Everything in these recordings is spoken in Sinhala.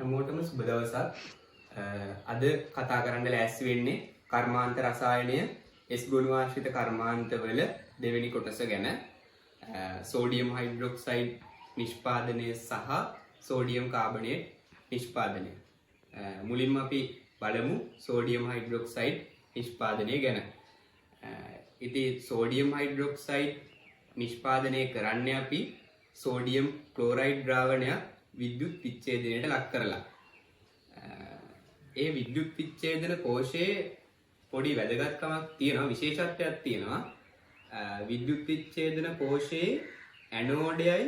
හැමෝටම සුබ දවසක්. අද කතා කරන්න ලෑස්ති වෙන්නේ කර්මාන්ත රසායනය S ගුණාශ්‍රිත කර්මාන්තවල දෙවෙනි කොටස ගැන. සෝඩියම් හයිඩ්‍රොක්සයිඩ් නිෂ්පාදනය සහ සෝඩියම් කාබනේට් නිෂ්පාදනය. මුලින්ම අපි බලමු සෝඩියම් හයිඩ්‍රොක්සයිඩ් නිෂ්පාදනය ගැන. ඉතින් සෝඩියම් හයිඩ්‍රොක්සයිඩ් නිෂ්පාදනය කරන්නේ අපි සෝඩියම් ක්ලෝරයිඩ් ද්‍රාවණයක් විද්‍යුත් විච්ඡේදනයට ලක් කරලා. ඒ විද්‍යුත් විච්ඡේදන කෝෂයේ පොඩි වැදගත්කමක් තියෙනවා, විශේෂත්වයක් තියෙනවා. විද්‍යුත් විච්ඡේදන කෝෂයේ ඇනෝඩයයි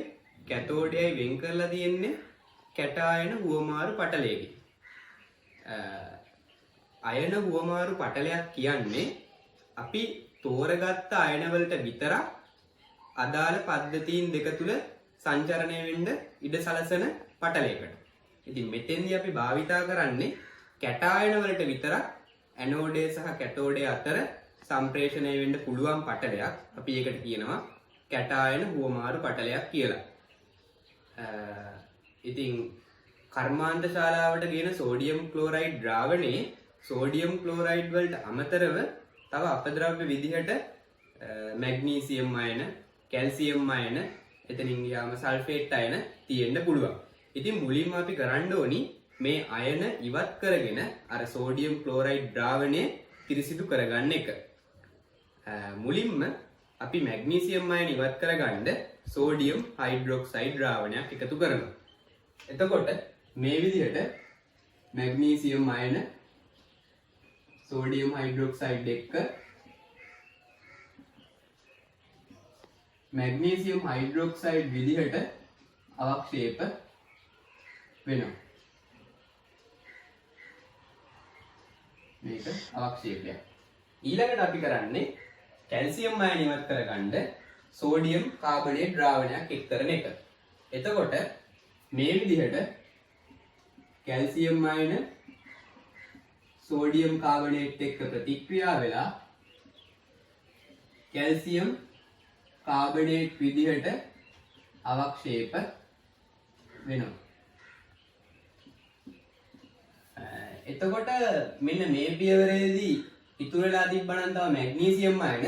කැතෝඩයයි වෙන් කරලා තියෙන්නේ කැටායන හුවමාරු පටලයකින්. අයන හුවමාරු පටලයක් කියන්නේ අපි තෝරගත්ත අයන වලට විතරක් අදාළ පද්ධතීන් දෙක තුල සංචරණය වෙන්න ඉඩ සලසන පටලයකට. ඉතින් මෙතෙන්දී අපි භාවිතා කරන්නේ කැටායන වලට විතරක් ඇනෝඩය සහ කැතෝඩය අතර සම්ප්‍රේෂණය වෙන්න පුළුවන් පටලයක්. අපි ඒකට කියනවා කැටායන හුවමාරු පටලයක් කියලා. ඉතින් කර්මාන්ත ශාලාවට ගෙන සෝඩියම් ක්ලෝරයිඩ් ද්‍රාවණයේ සෝඩියම් ක්ලෝරයිඩ් වලට අමතරව තව අපද්‍රව්‍ය විදිහට මැග්නීසියම් අයන, කැල්සියම් අයන, එතනින් ගියාම සල්ෆේට් අයන තියෙන්න පුළුවන්. ඉතින් මුලින්ම අපි කරන්න ඕනි මේ අයන ඉවත් කරගෙන අර සෝඩියම් ක්ලෝරයිඩ් ද්‍රාවණය පිරිසිදු කරගන්න එක. මුලින්ම අපි මැග්නීසියම් අයන ඉවත් කරගන්න සෝඩියම් හයිඩ්‍රොක්සයිඩ් ද්‍රාවණයක් එකතු කරනවා. එතකොට මේ විදිහට මැග්නීසියම් අයන සෝඩියම් හයිඩ්‍රොක්සයිඩ් එක්ක මැග්නීසියම් හයිඩ්‍රොක්සයිඩ් විදිහට අවක්ෂේප වෙනවා. මේක අවක්ෂේපයක්. ඊළඟට අපි කරන්නේ කැල්සියම් අයන ඉවත් කරගන්න සෝඩියම් කාබනේට් ද්‍රාවණයක් එක් කරන එක. එතකොට මේ විදිහට කැල්සියම් අයන සෝඩියම් කාබනේට් එක්ක ප්‍රතික්‍රියා වෙලා කැල්සියම් කාබනේට් විදිහට අවක්ෂේප වෙනවා. එතකොට මෙන්න මේ පියවරේදී ඉතුරු වෙලා තිබ්බනම් තව මැග්නීසියම් අයන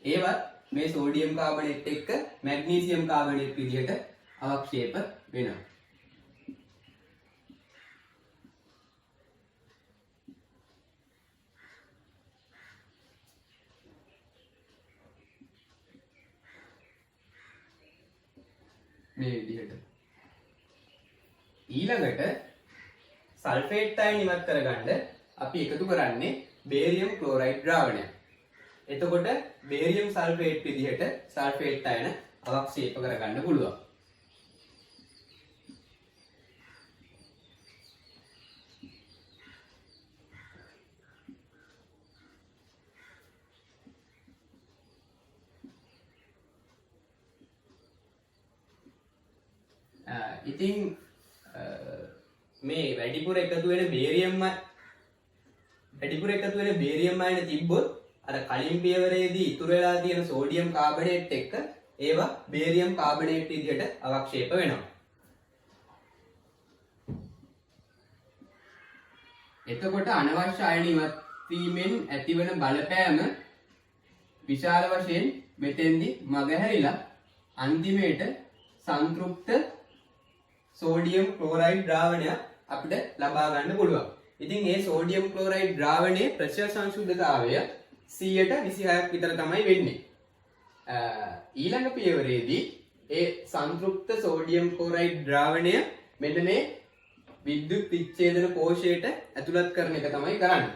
ඒවත් මේ සෝඩියම් කාබනේට් එක්ක මැග්නීසියම් කාබනේට් විදිහට අවක්ෂේප වෙනවා. මේ විදිහට. ඊළඟට සල්ෆේට් අයන ඉවත් කරගන්න අපි එකතු කරන්නේ බේරියම් ක්ලෝරයිඩ් ද්‍රාවණයක්. එතකොට බේරියම් සල්ෆේට් විදිහට සල්ෆේට් අයන අවක්ෂේප කරගන්න පුළුවන්. ඉතින් මේ වැඩිපුර එකතු වෙන බේරියම් අයන තිබ්බොත් අර කලින් පියවරේදී ඉතුරු වෙලා තියෙන සෝඩියම් කාබනේට් එක්ක ඒවා බේරියම් කාබනේට් විදිහට අවක්ෂේප වෙනවා. එතකොට අනවශ්‍ය අයන ඉවත් වීමෙන් ඇතිවන බලපෑම විශාල වශයෙන් මෙතෙන්දී මගහැරිලා අන්තිමේට සංතෘප්ත සෝඩියම් ක්ලෝරයිඩ් ද්‍රාවණයක් අපිට ලබා ගන්න පුළුවන්. ඉතින් මේ සෝඩියම් ක්ලෝරයිඩ් ද්‍රාවණයේ ප්‍රතිශත සංශුද්ධතාවය 126ක් විතර තමයි වෙන්නේ. ඊළඟ පියවරේදී ඒ සංතෘප්ත සෝඩියම් ක්ලෝරයිඩ් ද්‍රාවණය මෙන්න මේ විද්‍යුත් විච්ඡේදන කෝෂයට ඇතුළත් කරන එක තමයි කරන්නේ.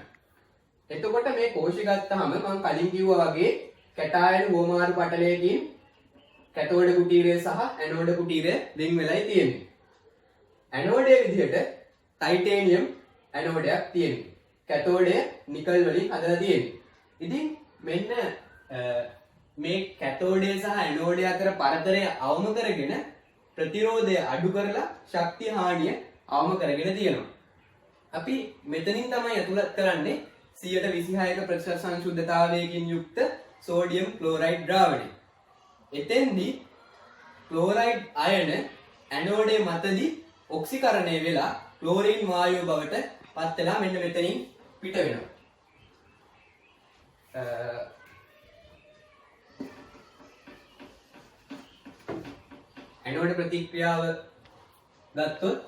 එතකොට මේ කෝෂය ගත්තාම මම කලින් කිව්වා වගේ කැටායන හුවමාරු පටලයකින් කැතෝඩ කුටීරය සහ ඇනෝඩ කුටීරය වෙන් වෙලයි තියෙන්නේ. ඇනෝඩය විදිහට ටයිටේනියම් ඇනෝඩයක් තියෙනවා. කැතෝඩය නිකල් වලින් හදලා තියෙනවා. ඉතින් මෙන්න මේ කැතෝඩය සහ ඇනෝඩය අතර පරතරය අවම කරගෙන ප්‍රතිරෝධය අඩු කරලා ශක්තිය හානිය අවම කරගෙන තියෙනවා. අපි මෙතනින් තමයි ඇතුළත් කරන්නේ 126ක ප්‍රතිශත සංශුද්ධතාවයකින් යුක්ත සෝඩියම් ක්ලෝරයිඩ් ද්‍රාවණය. එතෙන්දී ක්ලෝරයිඩ් අයන ඇනෝඩය මතදී ඔක්සිකරණය වෙලා ක්ලෝරින් වායුව බවට පත් වෙලා මෙන්න මෙතනින් පිට වෙනවා. ඇනෝඩ් ප්‍රතික්‍රියාව ගත්තොත්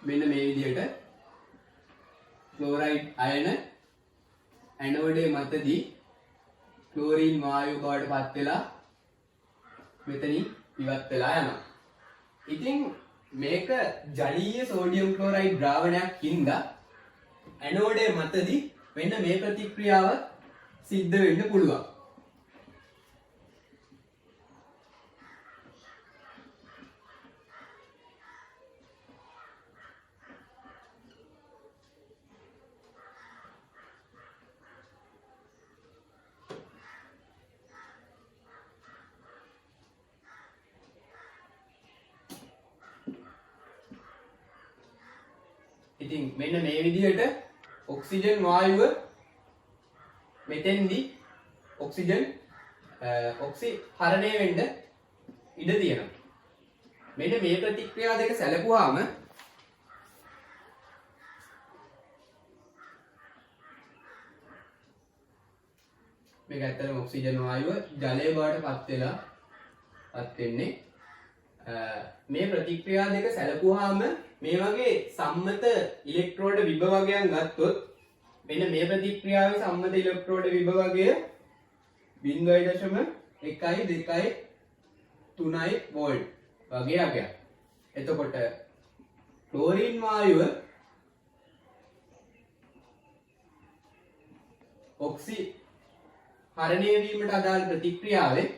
මෙන්න මේ විදිහට ක්ලෝරයිඩ් අයන ඇනෝඩේ මතදී ක්ලෝරින් වායුව බවට පත් වෙලා මෙතනින් ඉවත් වෙලා යනවා. ඉතින් මේක ජලීය සෝඩියම් ක්ලෝරයිඩ් ද්‍රාවණයක් හින්දා ඇනෝඩේ මතදී මෙන්න මේ ප්‍රතික්‍රියාව සිද්ධ වෙන්න පුළුවන්. ඉතින් මෙන්න මේ විදිහට ඔක්සිජන් වායුව මෙතෙන්දී ඔක්සිහරණය වෙන්න ඉඩ තියෙනවා. මෙන්න මේ ප්‍රතික්‍රියා දෙක සැලකුවාම මේක ඇත්තටම ඔක්සිජන් වායුව ජලය බවට පත් වෙන්නේ මේ ප්‍රතික්‍රියා දෙක සැලකුවාම මේ වගේ සම්මත ඉලෙක්ට්‍රෝඩ විභවගයන් ගත්තොත් මෙන්න මේ ප්‍රතික්‍රියාවේ සම්මත ඉලෙක්ට්‍රෝඩ විභවගය 0.123 වෝල්ට් වගේ අගයක්. එතකොට ක්ලෝරින් වායුව ඔක්සිහරණය වීමට අදාළ ප්‍රතික්‍රියාවේ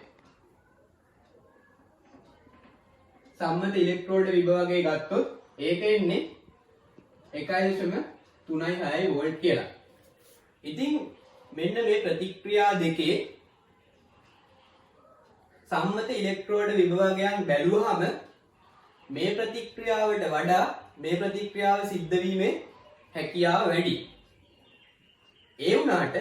සම්මත ඉලෙක්ට්‍රෝඩ විභවගය ගත්තොත් ඒක එන්නේ 1.36 වෝල්ට් කියලා. ඉතින් මෙන්න මේ ප්‍රතික්‍රියා දෙකේ සම්මත ඉලෙක්ට්‍රෝඩ විභවගයන් බැලුවහම මේ ප්‍රතික්‍රියාවට වඩා මේ ප්‍රතික්‍රියාව සිද්ධ වීමේ හැකියාව වැඩි. ඒ වුණාට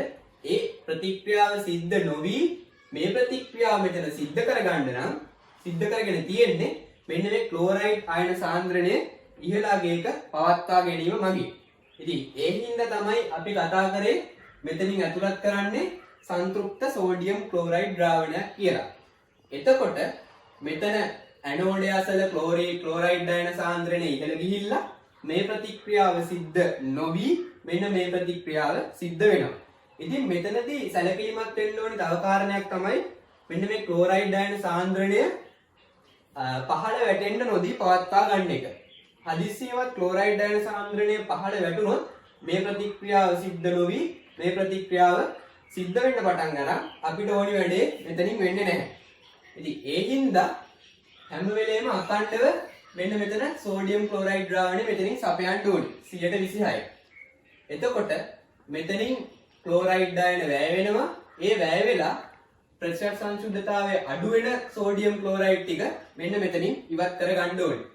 ඒ ප්‍රතික්‍රියාව සිද්ධ නොවි මේ ප්‍රතික්‍රියාව මෙතන සිද්ධ කරගන්න නම් සිද්ධ කරගෙන තියෙන්නේ මෙන්න මේ ක්ලෝරයිඩ් අයන සාන්ද්‍රණය ඉහළ අගයක පවත්වා ගැනීම මගින්. ඉතින් ඒ හින්දා තමයි අපි කතා කරේ මෙතනින් ඇතුළත් කරන්නේ සංතෘප්ත සෝඩියම් ක්ලෝරයිඩ් ද්‍රාවණයක් කියලා. එතකොට මෙතන ඇනෝඩය අසල ක්ලෝරයිඩ් අයන සාන්ද්‍රණය ඉහළ ගිහිල්ලා මේ ප්‍රතික්‍රියාව සිද්ධ නොවි මෙන්න මේ ප්‍රතික්‍රියාව සිද්ධ වෙනවා. ඉතින් මෙතනදී සැලකිලිමත් වෙන්න ඕනේ තව කාරණයක් තමයි මෙන්න මේ ක්ලෝරයිඩ් අයන සාන්ද්‍රණය පහළ වැටෙන්න නොදී පවත්වා ගන්න එක. හදිස්සියවත් ක්ලෝරයිඩ් අයන සාන්ද්‍රණය පහළ වැටුනොත් මේ ප්‍රතික්‍රියාව සිද්ධ නොවි මේ ප්‍රතික්‍රියාව සිද්ධ වෙන්න පටන් ගන්න අපිට ඕනි වැඩේ මෙතනින් වෙන්නේ නැහැ. ඉතින් ඒ හින්දා හැම වෙලේම අකණ්ඩව මෙන්න මෙතන සෝඩියම් ක්ලෝරයිඩ් ද්‍රාවණය මෙතනින් සපයන්න ඕනේ 26. එතකොට මෙතනින් ක්ලෝරයිඩ් අයන වැය වෙනවා. ඒ වැය වෙලා ප්‍රතිශත සංශුද්ධතාවය අඩු වෙන සෝඩියම් ක්ලෝරයිඩ් ටික මෙන්න මෙතනින් ඉවත් කර ගන්න ඕනේ.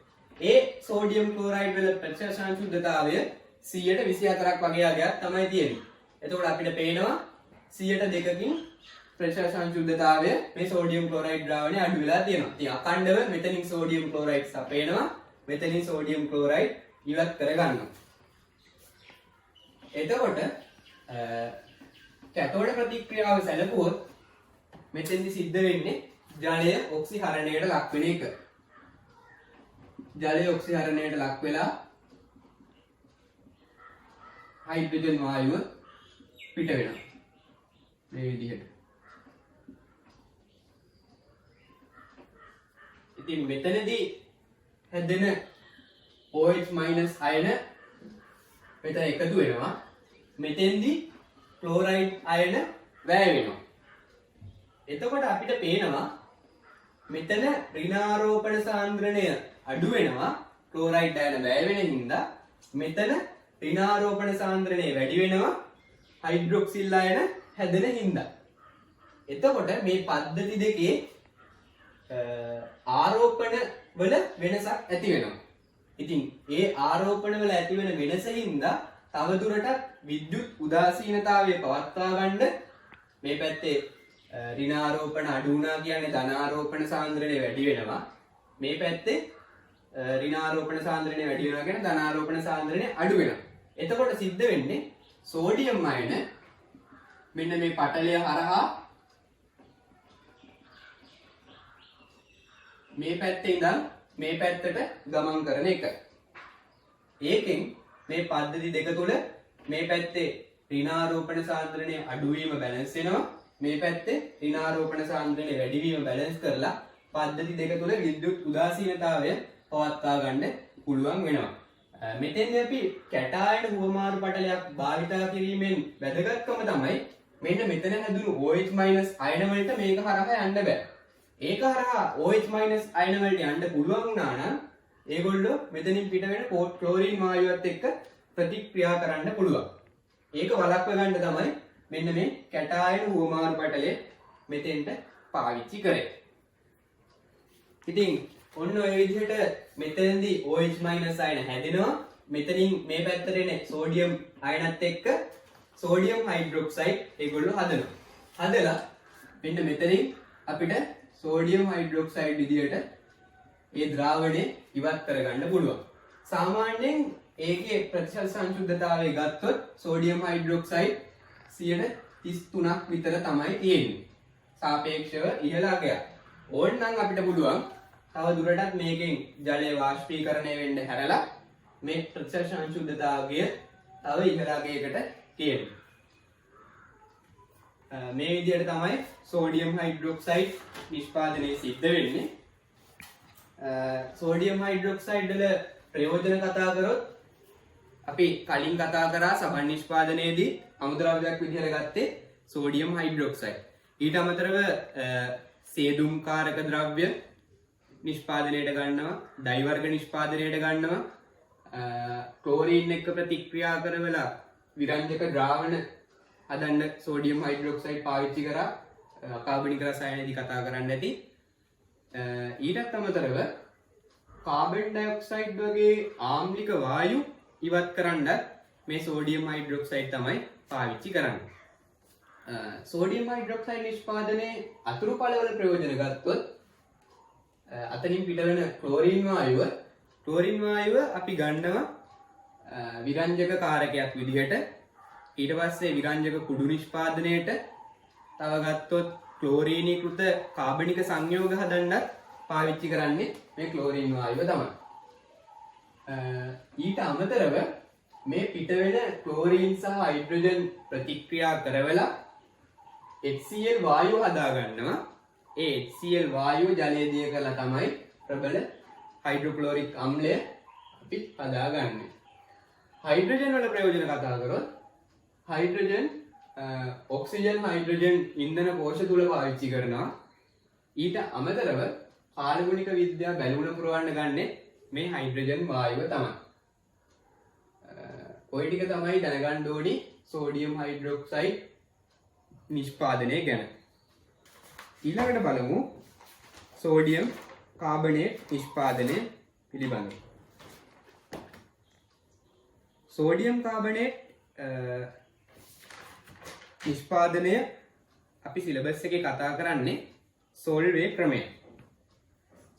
ඒ සෝඩියම් ක්ලෝරයිඩ් වල ප්‍රතිශත සංශුද්ධතාවය 124ක් වගේ ආගයක් තමයි තියෙන්නේ. එතකොට අපිට පේනවා 102කින් ප්‍රතිශත සංශුද්ධතාවය මේ සෝඩියම් ක්ලෝරයිඩ් ද්‍රාවණය අඩු වෙලා තියෙනවා. ඉතින් අකණ්ඩව මෙතනින් සෝඩියම් ක්ලෝරයිඩ් සපේනවා. මෙතනින් සෝඩියම් ක්ලෝරයිඩ් ඉවත් කර ගන්නවා. එතකොට කැතෝඩ ප්‍රතික්‍රියාව සැලකුවොත් මෙතෙන්දි සිද්ධ වෙන්නේ ජලය ඔක්සිහරණයට ලක් වෙන එක. ජලය ඔක්සිහරණයට ලක් වෙලා හයිඩ්‍රජන් වායුව පිට වෙනවා. මේ විදිහට. ඉතින් මෙතනදී හැදෙන OH- අයන මෙතන එකතු වෙනවා. මෙතෙන්දී ක්ලෝරයිඩ් අයන වැය වෙනවා. එතකොට අපිට පේනවා මෙතන ඍණාරෝපණ සාන්ද්‍රණය අඩු වෙනවා ක්ලෝරයිඩ් අයන වැය වෙන හින්දා. මෙතන ඍණාරෝපණ සාන්ද්‍රණය වැඩි වෙනවා හයිඩ්‍රොක්සිල් අයන හැදෙන හින්දා. එතකොට මේ පද්ධති දෙකේ ආරෝපණ වල වෙනසක් ඇති වෙනවා. ඉතින් ඒ ආරෝපණ වල ඇති වෙන වෙනස හින්දා තවදුරටත් විද්‍යුත් උදාසීනතාවය පවත්වා ගන්න මේ පැත්තේ ඍණාරෝපණ අඩු වුණා කියන්නේ ධනාරෝපණ සාන්ද්‍රණය වැඩි වෙනවා. මේ පැත්තේ ඍණාරෝපණ සාන්ද්‍රණය වැඩි වෙනවා කියන ධනාරෝපණ සාන්ද්‍රණය අඩු වෙනවා. එතකොට සිද්ධ වෙන්නේ සෝඩියම් අයන මෙන්න මේ පටලය හරහා මේ පැත්තේ ඉඳන් මේ පැත්තට ගමන් කරන එක. ඒකෙන් මේ පද්ධති දෙක තුල මේ පැත්තේ ඍණාරෝපණ සාන්ද්‍රණය අඩු වීම බැලන්ස් වෙනවා. මේ පැත්තේ ඍණාරෝපණ සාන්ද්‍රණය වැඩි වීම බැලන්ස් කරලා පද්ධති දෙක තුල විද්‍යුත් උදාසීනතාවය පවත්වා ගන්න පුළුවන් වෙනවා. මෙතෙන්දී අපි කැටායන හුවමාරු පටලයක් භාවිතා කිරීමෙන් වැදගත්කම තමයි මෙන්න මෙතන හැදුණු OH- අයන වලට මේක හරහා යන්න බෑ. ඒක හරහා OH- අයන වලට යන්න පුළුවන් වුණා නම් ඒගොල්ලෝ මෙතනින් පිට වෙන ක්ලෝරින් වායුවත් එක්ක ප්‍රතික්‍රියා කරන්න පුළුවන්. ඒක වළක්ව ගන්න තමයි මෙන්න මේ කැටායන හුවමාරු පටලය මෙතෙන්ට පාවිච්චි කරේ. ඉතින් ඔන්න ඔය විදිහට මෙතනදී OH- අයන හැදෙනවා. මෙතනින් මේ පැත්තට එන සෝඩියම් අයනත් එක්ක සෝඩියම් හයිඩ්‍රොක්සයිඩ් ඒගොල්ලෝ හදනවා. හදලා මෙන්න මෙතනින් අපිට සෝඩියම් හයිඩ්‍රොක්සයිඩ් විදියට ඒ ද්‍රාවණය ඉවත් කරගන්න පුළුවන්. සාමාන්‍යයෙන් ඒකේ ප්‍රතිශත සංශුද්ධතාවය ගත්තොත් සෝඩියම් හයිඩ්‍රොක්සයිඩ් 33ක් විතර තමයි තියෙන්නේ. සාපේක්ෂව ඉහළ අගයක්. ඕනනම් අපිට පුළුවන් තව දුරටත් මේකෙන් ජලය වාෂ්පීකරණය වෙන්න හැරලා මේ ප්‍රතිශත සංශුද්ධතාවය තව ඉහළ අගයකට තියෙන්නේ. මේ විදිහට තමයි සෝඩියම් හයිඩ්‍රොක්සයිඩ් නිෂ්පාදනය සිද්ධ වෙන්නේ. සෝඩියම් හයිඩ්‍රොක්සයිඩ් වල ප්‍රයෝජන කතා කරොත් අපි කලින් කතා කරා සබන් නිෂ්පාදනයේදී අමුද්‍රව්‍යයක් විදිහට ගත්තේ සෝඩියම් හයිඩ්‍රොක්සයිඩ්. ඊට අමතරව සේදුම්කාරක ද්‍රව්‍ය නිෂ්පාදනයට ගන්නවා, ඩයි වර්ග නිෂ්පාදනයට ගන්නවා, ක්ලෝරීන් එක්ක ප්‍රතික්‍රියා කරවලා විරංජක ද්‍රාවණ හදන්න සෝඩියම් හයිඩ්‍රොක්සයිඩ් පාවිච්චි කරා. කාබනික රසායනයේදී කතා කරන්න ඇති. ඊටත් අමතරව කාබන් ඩයොක්සයිඩ් වගේ ආම්ලික වායු ඉවත් කරන්නත් මේ සෝඩියම් හයිඩ්‍රොක්සයිඩ් තමයි පාවිච්චි කරන්නේ. සෝඩියම් හයිඩ්‍රොක්සයිඩ් නිෂ්පාදනයේ අතුරු ඵලවල ප්‍රයෝජන ගත්තොත් අතනින් පිටවෙන ක්ලෝරින් වායුව අපි ගන්නවා විරංජක කාරකයක් විදිහට. ඊට පස්සේ විරංජක කුඩු නිෂ්පාදනයට තව ගත්තොත් ක්ලෝරීනීකృత කාබනික සංයෝග හදන්නත් පාවිච්චි කරන්නේ මේ ක්ලෝරින් වායුව තමයි. ඊට අමතරව මේ පිටවෙන ක්ලෝරීන් සහ හයිඩ්‍රජන් ප්‍රතික්‍රියා කරවලා HCl වායුව හදා ගන්නවා. ඒ HCl වායුව ජලයේ දිය කරලා තමයි ප්‍රබල හයිඩ්‍රොක්ලෝරික් අම්ලය අපි හදාගන්නේ. හයිඩ්‍රජන් වල ප්‍රයෝජන කතා කරොත් හයිඩ්‍රජන් ඔක්සිජන් හයිඩ්‍රජන් ඉන්ධන කෝෂ තුල පාවිච්චි කරනවා. ඊට අමතරව කාර්බනික විද්‍යා බැලුන පුරවන්න ගන්නේ මේ හයිඩ්‍රජන් වායුව තමයි. ඔය ටික තමයි දැනගන්න ඕනි සෝඩියම් හයිඩ්‍රොක්සයිඩ් නිෂ්පාදනය ගැන. ඊළඟට බලමු සෝඩියම් කාබනේට් නිෂ්පාදනය පිළිබඳව. සෝඩියම් කාබනේට් නිෂ්පාදනය අපි සිලබස් එකේ කතා කරන්නේ සෝල්වේ ක්‍රමයෙන්.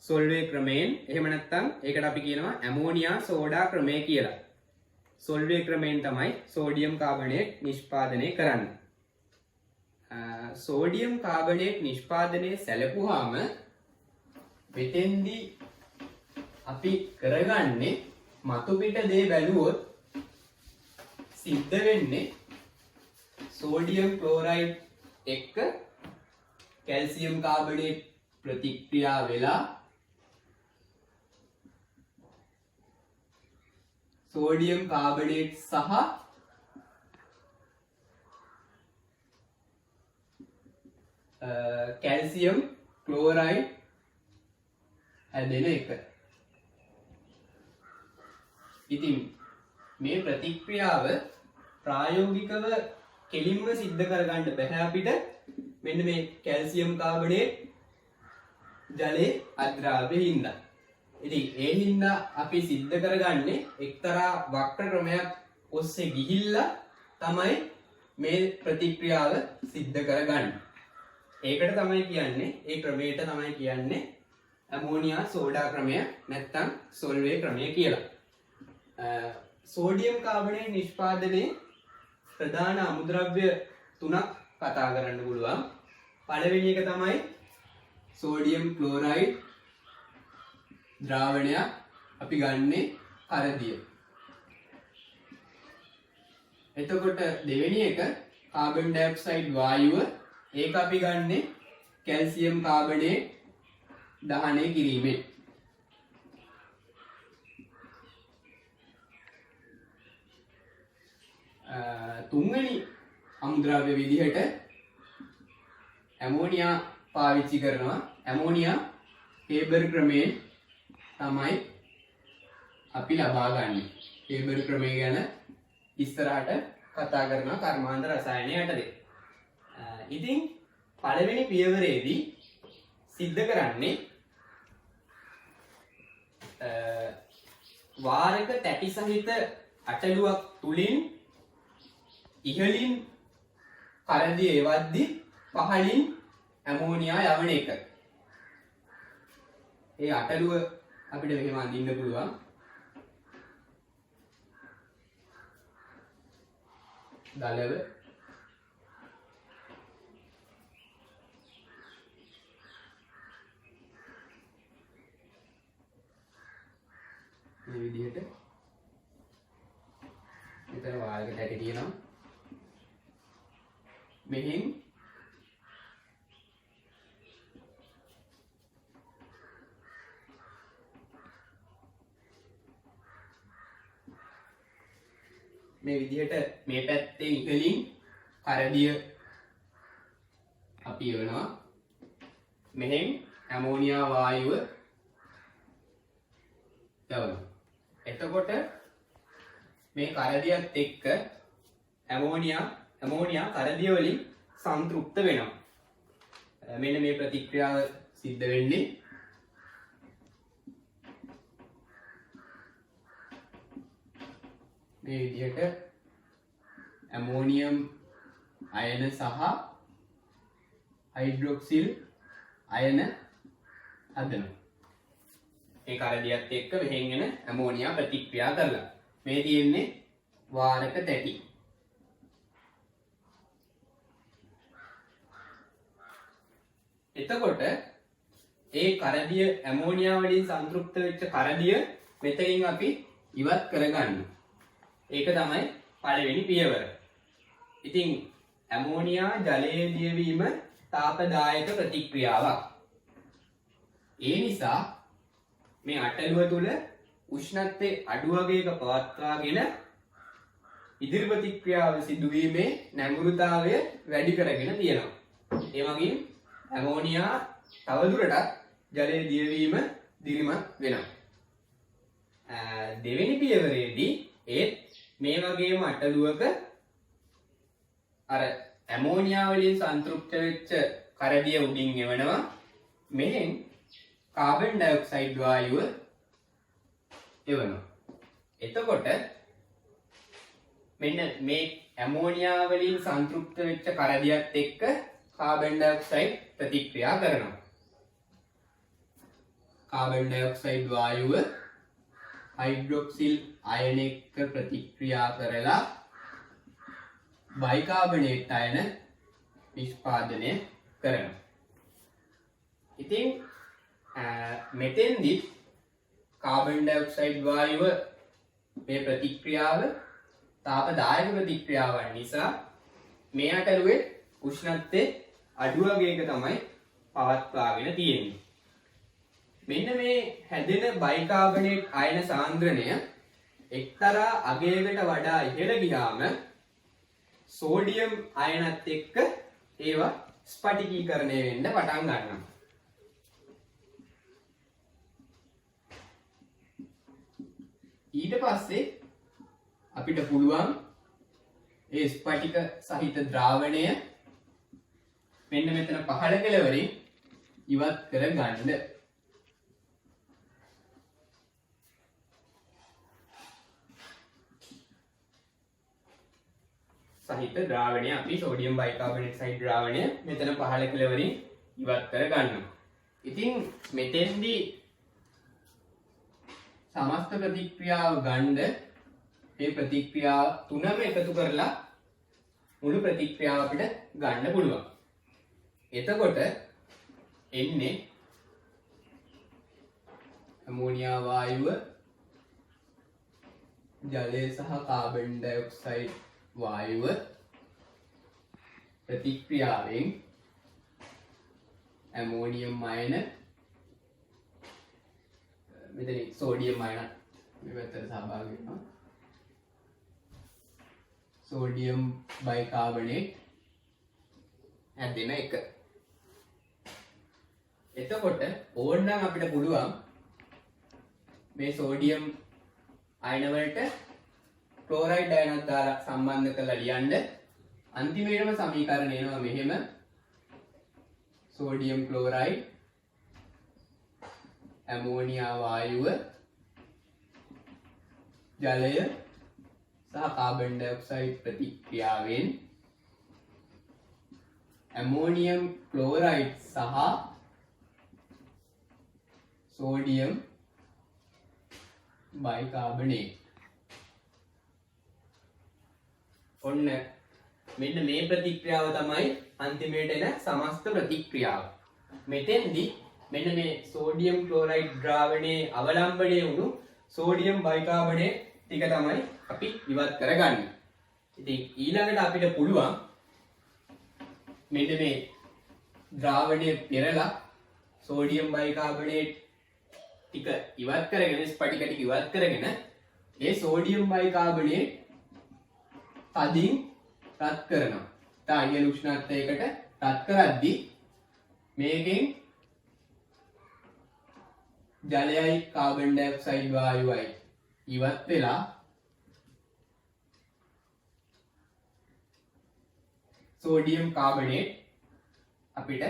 සෝල්වේ ක්‍රමයෙන් එහෙම නැත්නම් ඒකට අපි කියනවා ඇමෝනියා සෝඩා ක්‍රමය කියලා. සෝල්වේ ක්‍රමයෙන් තමයි සෝඩියම් කාබනේට් නිෂ්පාදනය කරන්නේ. සෝඩියම් කාබනේට් නිෂ්පාදනයේ සැලකුවාම මෙතෙන්දී අපි කරගන්නේ මතු පිට දේ බැලුවොත් සිද්ධ වෙන්නේ සෝඩියම් ක්ලෝරයිඩ් එක්ක කැල්සියම් කාබනේට් ප්‍රතික්‍රියා වෙලා සෝඩියම් කාබනේට් සහ කැල්සියම් ක්ලෝරයිඩ් හැදෙන එක. ඉතින් මේ ප්‍රතික්‍රියාව ප්‍රායෝගිකව කෙලින්ම සිද්ධ කරගන්න බැහැ අපිට. මෙන්න මේ කැල්සියම් කාබනේට් ජලයේ අද්‍රාව්‍ය හින්දා. ඉතින් ඒ හින්දා අපි සිද්ධ කරගන්නේ එක්තරා වක්‍ර ක්‍රමයක් ඔස්සේ ගිහිල්ලා තමයි මේ ප්‍රතික්‍රියාව සිද්ධ කරගන්නේ. ඒකට තමයි කියන්නේ ඒ ක්‍රමයට තමයි කියන්නේ ඇමෝනියා සෝඩා ක්‍රමය නැත්නම් සොල්වේ ක්‍රමය කියලා. සෝඩියම් කාබනේට් නිෂ්පාදනයේ ප්‍රධාන අමුද්‍රව්‍ය තුනක් කතා කරන්න පුළුවන්. පළවෙනි එක තමයි සෝඩියම් ක්ලෝරයිඩ් ද්‍රාවණයක් අපි ගන්නේ කරදිය. එතකොට දෙවෙනි එක කාබන් ඩයොක්සයිඩ් වායුව, ඒක අපි ගන්නේ කැල්සියම් කාබනේට් දහනය කිරීමෙන්. තුන්වෙනි අමුද්‍රව්‍ය විදිහට ඇමෝනියා පාවිච්චි කරනවා. ඇමෝනියා හේබර් ක්‍රමයෙන් තමයි අපි ලබා ගන්න. හේබර් ක්‍රමය ගැන ඉස්සරහට කතා කරනවා කර්මාන්ත රසායනය යටතේ. ඉතින් පළවෙනි පියවරේදී සිද්ධ කරන්නේ වාරක තැටි සහිත අටලුවක් තුලින් ඉහළින් කරදිය එවද්දී පහළින් ඇමෝනියා යවන එක. ඒ අටලුව අපිට මෙහෙම අඳින්න පුළුවන්. දලව මේ විදිහට මෙතන වාරක තැටි තියෙනවා. මෙහෙන් මේ විදිහට මේ පැත්තේ ඉහළින් කරදිය අපි යවනවා. මෙහෙන් ඇමෝනියා වායුව යවනවා. එතකොට මේ කරදියත් එක්ක ඇමෝනියා කරදිය වලින් සංතෘප්ත වෙනවා. මෙන්න මේ ප්‍රතික්‍රියාව සිද්ධ වෙන්නේ මේ විදිහට ඇමෝනියම් අයන සහ හයිඩ්‍රොක්සිල් අයන හදනවා. ඒ කරදියත් එක්ක මෙහෙන් එන ඇමෝනියා ප්‍රතික්‍රියා කරලා මේ තියෙන්නේ වාරක තැටි. එතකොට ඒ කරදිය ඇමෝනියා වලින් සංතෘප්ත වෙච්ච කරදිය මෙතනින් අපි ඉවත් කරගන්නවා. ඒක තමයි පළවෙනි පියවර. ඉතින් ඇමෝනියා ජලයේ දියවීම තාපදායක ප්‍රතික්‍රියාවක්. ඒ නිසා මේ අටලුව තුල උෂ්ණත්වයේ අඩු වගේක පවත්වාගෙන ඉදිරි ප්‍රතික්‍රියාව සිදුවීමේ නැඹුරුතාවය වැඩි කරගෙන තියෙනවා. ඒ වගේම ඇමෝනියා තවදුරටත් ජලයේ දියවීම දිරිමත් වෙනවා. දෙවෙනි පියවරේදී ඒත් මේ වගේම අටලුවක අර ඇමෝනියා වලින් සංතෘප්ත වෙච්ච කරදිය උඩින් එවනවා. මෙහෙන් කාබන් ඩයොක්සයිඩ් වායුව එවනවා. එතකොට මෙන්න මේ ඇමෝනියා වලින් සංතෘප්ත වෙච්ච කරදියත් එක්ක කාබන් ඩයොක්සයිඩ් ප්‍රතික්‍රියා කරනවා. කාබන් ඩයොක්සයිඩ් වායුව හයිඩ්‍රොක්සිල් අයන එක්ක ප්‍රතික්‍රියා කරලා බයිකාබනේට් අයන නිෂ්පාදනය කරනවා. ඉතින් මෙතෙන්දි කාබන් ඩයොක්සයිඩ් වායුව මේ ප්‍රතික්‍රියාව තාපදායක ප්‍රතික්‍රියාවක් නිසා මේ අටලුවේ උෂ්ණත්වයේ අඩු වගේක තමයි පවත්වාගෙන තියෙන්නේ. මෙන්න මේ හැදෙන බයිකාබනේට් අයන සාන්ද්‍රණය එක්තරා අගයකට වඩා ඉහළ ගියාම සෝඩියම් අයනත් එක්ක ඒවා ස්ෆටිකීකරණය වෙන්න පටන් ගන්නවා. ඊට පස්සේ අපිට පුළුවන් ඒ ස්ෆටික සහිත ද්‍රාවණය මෙන්න මෙතන පහළ කෙළවරින් ඉවත් කර ගන්න. සහිත ද්‍රාවණය අපි සෝඩියම් බයිකාබනේට් සහිත ද්‍රාවණය මෙතන පහළ කෙළවරින් ඉවත් කර ගන්නවා. ඉතින් මෙතෙන්දී සමස්ත ප්‍රතික්‍රියාව ගන්න මේ ප්‍රතික්‍රියාව තුනම එකතු කරලා මුළු ප්‍රතික්‍රියාව අපිට ගන්න පුළුවන්. එතකොට එන්නේ ඇමෝනියා වායුව ජලය සහ කාබන් ඩයොක්සයිඩ් වායුව ප්‍රතික්‍රියාවෙන් ඇමෝනියම් අයන මෙතන සෝඩියම් අයන මේ පැත්තට සහභාගී වෙනවා. සෝඩියම් බයිකාබනේට් හැදෙන එක. එතකොට ඕනනම් අපිට පුළුවන් මේ සෝඩියම් අයන වලට ක්ලෝරයිඩ් අයනක් දාලා සම්බන්ධ කරලා ලියන්න. අන්තිමේටම සමීකරණය එනවා මෙහෙම. සෝඩියම් ක්ලෝරයිඩ් ඇමෝනියා වායුව ජලය සහ කාබන් ඩයොක්සයිඩ් ප්‍රතික්‍රියාවෙන් ඇමෝනියම් ක්ලෝරයිඩ් සහ සෝඩියම් බයිකාබනේට්. ඔන්න මෙන්න මේ ප්‍රතික්‍රියාව තමයි අන්තිමේට එන සමස්ත ප්‍රතික්‍රියාව. මෙතෙන්දී මෙන්න මේ සෝඩියම් ක්ලෝරයිඩ් ද්‍රාවණයේ අවලම්බණය වුණු සෝඩියම් බයිකාබනේට් ටික තමයි අපි ඉවත් කරගන්නේ. ඉතින් ඊළඟට අපිට පුළුවන් මෙන්න මේ ද්‍රාවණය පෙරලා සෝඩියම් බයිකාබනේට් ටික ඉවත් කරගෙන ස්පටික ටික ඉවත් කරගෙන ඒ සෝඩියම් බයිකාබනේට් තදින් රත් කරනවා. ඉතින් උෂ්ණත්වයකට රත් කරද්දී මේකෙන් ජලයයි කාබන් ඩයොක්සයිඩ් වායුවයි ඉවත් වෙලා සෝඩියම් කාබනේට් අපිට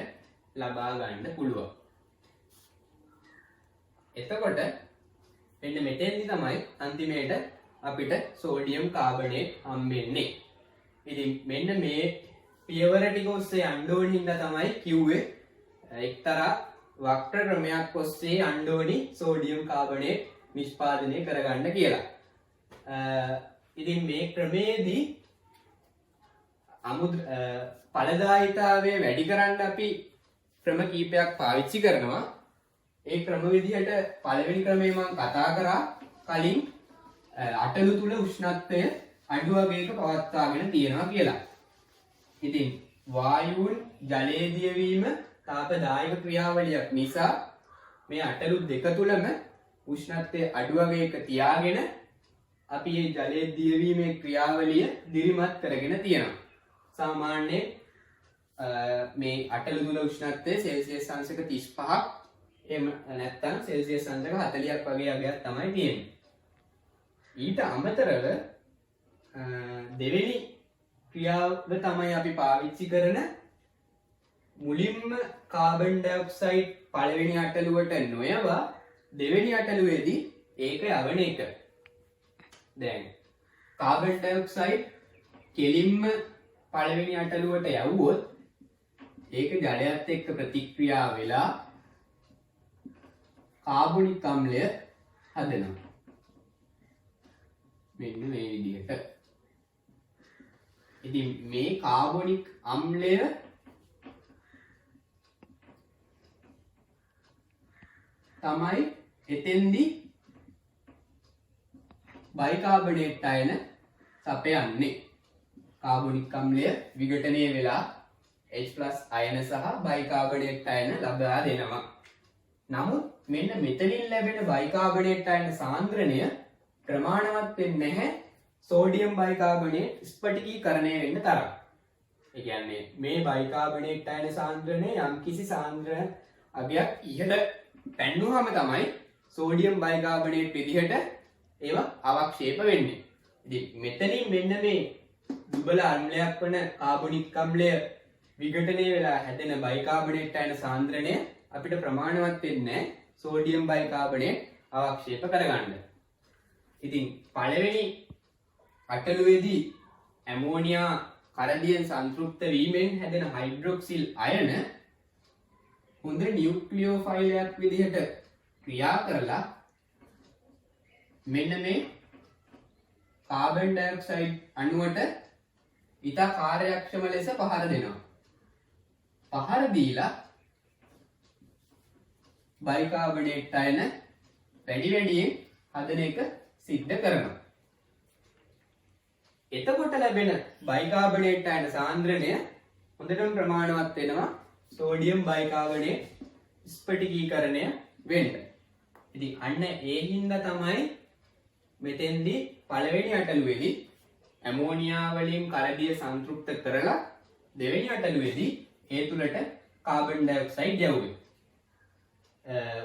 ලබා ගන්න පුළුවන්. එතකොට මෙන්න මෙතෙන්දි තමයි අන්තිමේට අපිට සෝඩියම් කාබනේට් හම්බෙන්නේ. ඉතින් මෙන්න මේ පියවර ටික ඔස්සේ යන්න ඕන හින්දා තමයි කිව්වේ එක්තරා වක්‍ර ක්‍රමයක් ඔස්සේ යන්න ඕනි සෝඩියම් කාබනේට් නිෂ්පාදනය කරගන්න කියලා. ඉතින් මේ ක්‍රමයේදී ඵලදායීතාවය වැඩි කරන්න අපි ක්‍රම කීපයක් පාවිච්චි කරනවා. ඒ ක්‍රම විදිහට පළවෙනි ක්‍රමය මම කතා කරා කලින් අටළු තුල උෂ්ණත්වය අඩු වගේක පවත්වාගෙන තියෙනවා කියලා. ඉතින් වායුන් ජලයේ දියවීම තාපදායක ක්‍රියාවලියක් නිසා මේ අටළු දෙක තුලම උෂ්ණත්වය අඩු වගේක තියාගෙන අපි මේ ජලයේ දියවීමේ ක්‍රියාවලිය දිරිමත් කරගෙන තියෙනවා. සාමාන්‍යයෙන් මේ අටළු තුල උෂ්ණත්වය සෙල්සියස් අංශක 35ක් එහෙම නැත්නම් සෙල්සියස් අංශක 40ක් වගේ අගයක් තමයි තියෙන්නේ. ඊට අමතරව දෙවෙනි ක්‍රියාව තමයි අපි පාවිච්චි කරන මුලින්ම කාබන් ඩයොක්සයිඩ් පළවෙනි අටළුවට නොයවා දෙවෙනි අටළුවේදී ඒක යවන එක. දැන් කාබන් ඩයොක්සයිඩ් කෙලින්ම පළවෙනි අටළුවට යවුවොත් ඒක ජලයත් එක්ක ප්‍රතික්‍රියා වෙලා කාබොනික් අම්ලය හදනවා. මෙන්න මේ විදිහට. ඉතින් මේ කාබොනික් අම්ලය තමයි එතෙන්දී බයිකාබනේට් අයන සපයන්නේ. කාබොනික් අම්ලය විඝටනය වෙලා H+ අයන සහ බයිකාබනේට් අයන ලබා දෙනවා. නමුත් මෙන්න මෙතනින් ලැබෙන බයිකාබනේට් අයන සාන්ද්‍රණය ප්‍රමාණවත් වෙන්නේ නැහැ සෝඩියම් බයිකාබනේට් ස්ෆටිකීකරණය වෙන්න තරම්. ඒ කියන්නේ මේ බයිකාබනේට් අයන සාන්ද්‍රණය යම්කිසි සාන්ද්‍ර අගයක් ඉහළ පැන්නුවාම තමයි සෝඩියම් බයිකාබනේට් විදිහට ඒවා අවක්ෂේප වෙන්නේ. ඉතින් මෙතනින් මෙන්න මේ දුබල අම්ලයක් වන කාබොනික් අම්ලය විඝටනය වෙලා හැදෙන බයිකාබනේට් අයන සාන්ද්‍රණය අපිට ප්‍රමාණවත් වෙන්නේ නැහැ සෝඩියම් බයිකාබනේට් අවක්ෂේප කරගන්න. ඉතින් පළවෙනි අටළුවේදී ඇමෝනියා කරදියෙන් සංතෘප්ත වීමෙන් හැදෙන හයිඩ්‍රොක්සිල් අයන හොඳ නියුක්ලියෝෆයිලයක් විදිහට ක්‍රියා කරලා මෙන්න මේ කාබන් ඩයොක්සයිඩ් අණුවට ඉතා කාර්යක්ෂම ලෙස පහර දෙනවා. පහර දීලා බයිකාබනේට් අයන වැඩි වැඩියෙන් හදන එක සිද්ධ කරනවා. එතකොට ලැබෙන බයිකාබනේට් අයන සාන්ද්‍රණය හොඳටම ප්‍රමාණවත් වෙනවා සෝඩියම් බයිකාබනේට් ස්ෆටිකීකරණය වෙන්න. ඉතින් අන්න ඒ හින්දා තමයි මෙතෙන්දී පළවෙනි අටලුවේදී ඇමෝනියා වලින් කරදිය සංතෘප්ත කරලා දෙවෙනි අටලුවේදී ඒ තුලට කාබන් ඩයොක්සයිඩ් යවුවේ.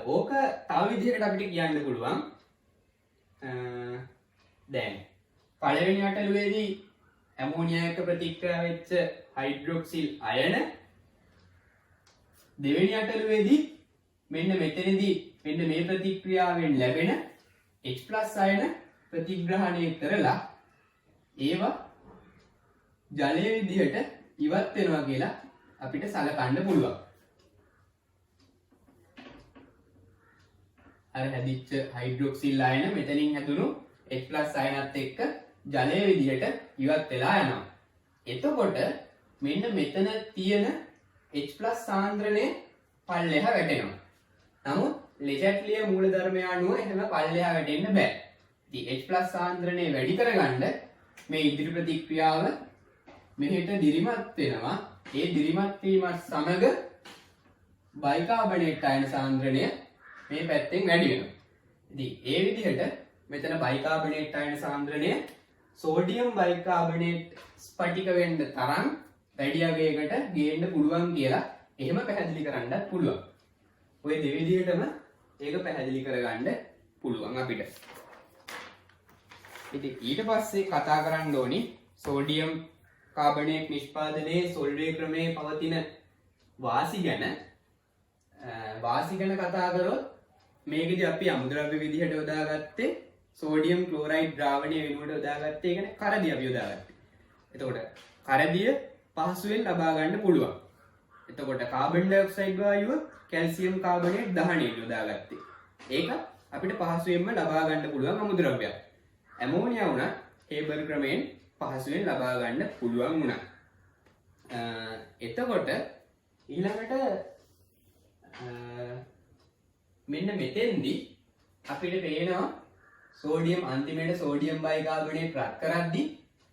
ඕක තව විදිහකට අපිට කියන්න පුළුවන්. දැන් පළවෙනි අටලුවේදී ඇමෝනියා එක්ක ප්‍රතික්‍රියා වෙච්ච හයිඩ්‍රොක්සිල් අයන දෙවෙනි අටලුවේදී මෙන්න මෙතනදී මෙන්න මේ ප්‍රතික්‍රියාවෙන් ලැබෙන H+ අයන ප්‍රතිග්‍රහණය කරලා ඒවා ජලයේ විදිහට ඉවත් වෙනවා කියලා අපිට සලකන්න පුළුවන්. අර හැදිච්ච හයිඩ්‍රොක්සිල් අයන මෙතනින් හැදුණු H+ අයනත් එක්ක ජලයේ විදිහට ඉවත් වෙලා යනවා. එතකොට මෙන්න මෙතන තියෙන H+ සාන්ද්‍රණය පල්ලෙහා වැටෙනවා. නමුත් ලෙජට්ලිය මූලධර්මය අනුව එහෙම පල්ලෙහා වැටෙන්න බෑ. ඉතින් H+ සාන්ද්‍රණය වැඩි කරගන්න මේ ඉදිරි ප්‍රතික්‍රියාව මෙහෙට දිරිමත් වෙනවා. ඒ දිරිමත් වීමත් සමග බයිකාබනේට් අයන සාන්ද්‍රණය මේ පැත්තෙන් වැඩි වෙනවා. ඉතින් ඒ විදිහට මෙතන බයිකාබනේට් අයන සාන්ද්‍රණය සෝඩියම් බයිකාබනේට් ස්ෆටික වෙන්න තරම් වැඩි අගයකට ගේන්න පුළුවන් කියලා එහෙම පැහැදිලි කරන්නත් පුළුවන්. ඔය දෙවිදිහටම ඒක පැහැදිලි කරගන්න පුළුවන් අපිට. ඉතින් ඊට පස්සේ කතා කරන්න ඕනි සෝඩියම් කාබනේට් නිෂ්පාදනයේ සොල්වේ ක්‍රමයේ පවතින වාසි ගැන. වාසි ගැන කතා කරොත් මේකෙදි අපි අමුද්‍රව්‍ය විදිහට යොදාගත්තේ සෝඩියම් ක්ලෝරයිඩ් ද්‍රාවණය වෙනුවට යොදාගත්තේ කියන්නේ කරදිය අපි යොදාගත්තේ. එතකොට කරදිය පහසුවෙන් ලබා ගන්න පුළුවන්. එතකොට කාබන් ඩයොක්සයිඩ් වායුව කැල්සියම් කාබනේට් දහණයට යොදාගත්තේ. ඒක අපිට පහසුවෙන්ම ලබා ගන්න පුළුවන් අමුද්‍රව්‍යයක්. ඇමෝනියා වුණත් හේබර් ක්‍රමයෙන් පහසුවෙන් ලබා ගන්න පුළුවන් වුණා. එතකොට ඊළඟට මෙන්න මෙතෙන්දී අපිට පේනවා සෝඩියම් අන්තිමේට සෝඩියම් බයිකාබනේට් රත් කරද්දී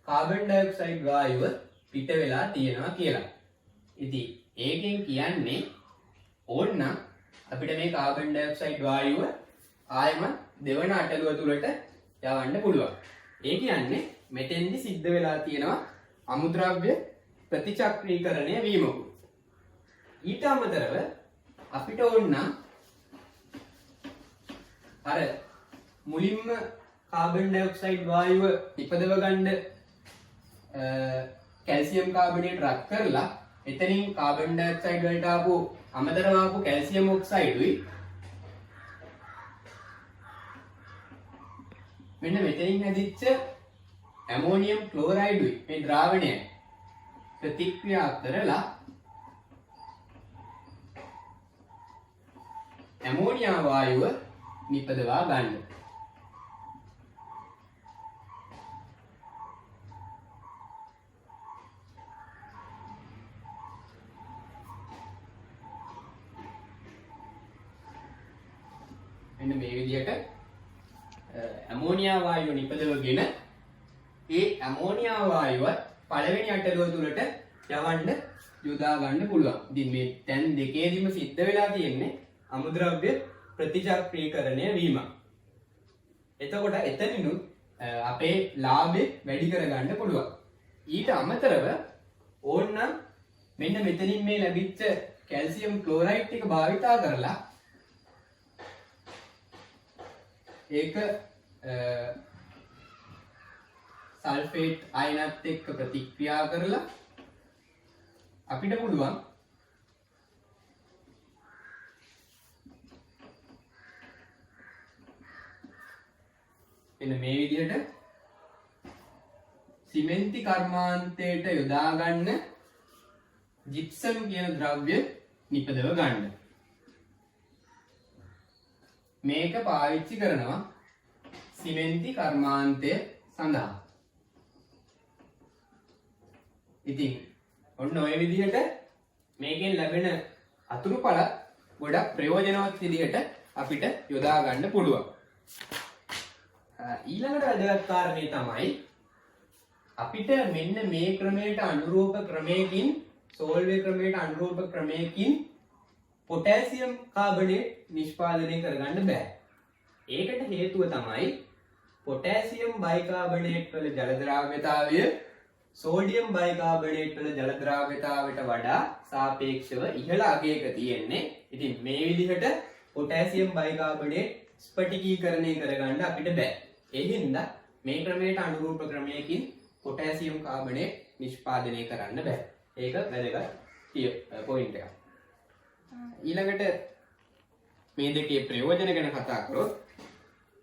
කාබන් ඩයොක්සයිඩ් වායුව පිට වෙලා තියෙනවා කියලා. ඉතින් ඒකෙන් කියන්නේ ඕන්න අපිට මේ කාබන් ඩයොක්සයිඩ් වායුව ආයම දෙවන අටලුව තුලට යවන්න පුළුවන්. ඒ කියන්නේ මෙතෙන්දි සිද්ධ වෙලා තියෙනවා අමුද්‍රව්‍ය ප්‍රතිචක්‍රීකරණය වීමකුත්. ඊට අමතරව අපිට ඕන්න අර මුලින්ම කාබන් ඩයොක්සයිඩ් වායුව ඉපදව ගන්න කැල්සියම් කාබනේට් රත් කරලා එතනින් කාබන් ඩයොක්සයිඩ් වලට ආපු අමතරව ආපු කැල්සියම් ඔක්සයිඩුයි මෙන්න මෙතනින් හැදිච්ච ඇමෝනියම් ක්ලෝරයිඩුයි මේ ද්‍රාවණය ප්‍රතික්‍රියා කරලා ඇමෝනියා වායුව නිපදවා ගන්න. මෙන්න මේ විදිහට ඇමෝනියා වායුව නිපදවගෙන ඒ ඇමෝනියා වායුව පළවෙනි අටලුව තුලට යවන්න යොදා ගන්න පුළුවන්. ඉතින් මේ දැන් දෙකේදීම සිද්ධ වෙලා තියෙන්නේ අමුද්‍රව්‍ය ප්‍රතිචක්‍රීකරණය වීම. එතකොට එතනිනුත් අපේ ලාභය වැඩි කරගන්න පුළුවන්. ඊට අමතරව ඕන්නම් මෙන්න මෙතනින් මේ ලැබිච්ච කැල්සියම් ක්ලෝරයිඩ් එක භාවිතා කරලා ඒක සල්ෆේට් අයනත් එක්ක ප්‍රතික්‍රියා කරලා අපිට පුළුවන් එන්න මේ විදිහට සිමෙන්ති කර්මාන්තයට යොදා ගන්න ජිප්සම් කියන ද්‍රව්‍ය නිපදව ගන්න. මේක පාවිච්චි කරනවා සිමෙන්ති කර්මාන්තය සඳහා. ඉතින් ඔන්න ඔය විදිහට මේකෙන් ලැබෙන අතුරුඵල ගොඩක් ප්‍රයෝජනවත් විදිහට අපිට යොදා ගන්න පුළුවන්. ඊළඟට වැදගත් කාරණේ තමයි අපිට මෙන්න මේ ක්‍රමයට අනුරූප ක්‍රමයකින් සෝල්වේ ක්‍රමයට අනුරූප ක්‍රමයකින් පොටෑසියම් කාබනේට් නිෂ්පාදනය කරගන්න බෑ. ඒකට හේතුව තමයි පොටෑසියම් බයිකාබනේට් වල ජල ද්‍රාව්‍යතාවය සෝඩියම් බයිකාබනේට් වල ජල ද්‍රාව්‍යතාවයට වඩා සාපේක්ෂව ඉහළ අගයක තියෙන්නේ. ඉතින් මේ විදිහට පොටෑසියම් බයිකාබනේට් ස්ෆටිකීකරණය කරගන්න අපිට බෑ. ඒ හින්දා මේ ක්‍රමයට අනුරූප ක්‍රමයකින් පොටෑසියම් කාබනේට් නිෂ්පාදනය කරන්න බෑ. ඒක වැදගත් පොයින්ට් එකක්. ඊළඟට මේ දෙකේ ප්‍රයෝජන ගැන කතා කරොත්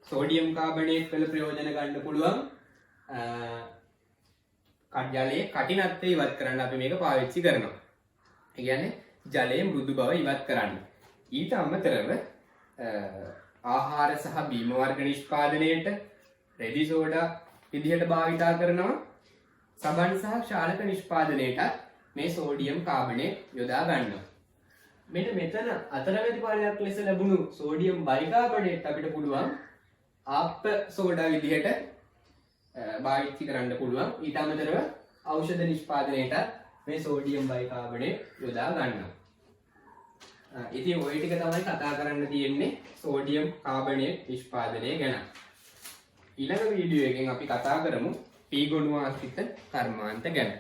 සෝඩියම් කාබනේට් වල ප්‍රයෝජන ගන්න පුළුවන් ජලයේ කටිනත්වය ඉවත් කරන්න අපි මේක පාවිච්චි කරනවා. ඒ කියන්නේ ජලයේ මෘදු බව ඉවත් කරන්න. ඊට අමතරව ආහාර සහ බීම වර්ග නිෂ්පාදනයේට රෙදි සෝඩා විදිහට භාවිතා කරනවා. සබන් සහ ක්ෂාලක නිෂ්පාදනයේට මේ සෝඩියම් කාබනේට් යොදා ගන්නවා. මෙන්න මෙතන අතරමැදි ඵලයක් ලෙස ලැබුණු සෝඩියම් බයිකාබනේට් අපිට පුළුවන් ආප්ප සෝඩා විදිහට භාවිතා කරන්න පුළුවන්. ඊට අමතරව ඖෂධ නිෂ්පාදනයේට මේ සෝඩියම් බයිකාබනේට් යොදා ගන්නවා. ඉතින් ওই ටික තමයි කතා කරන්න තියෙන්නේ සෝඩියම් කාබනේට් නිෂ්පාදනය ගැන. ඊළඟ වීඩියෝ එකෙන් අපි කතා කරමු පී ගොණු ආශ්‍රිත කර්මාන්ත ගැන.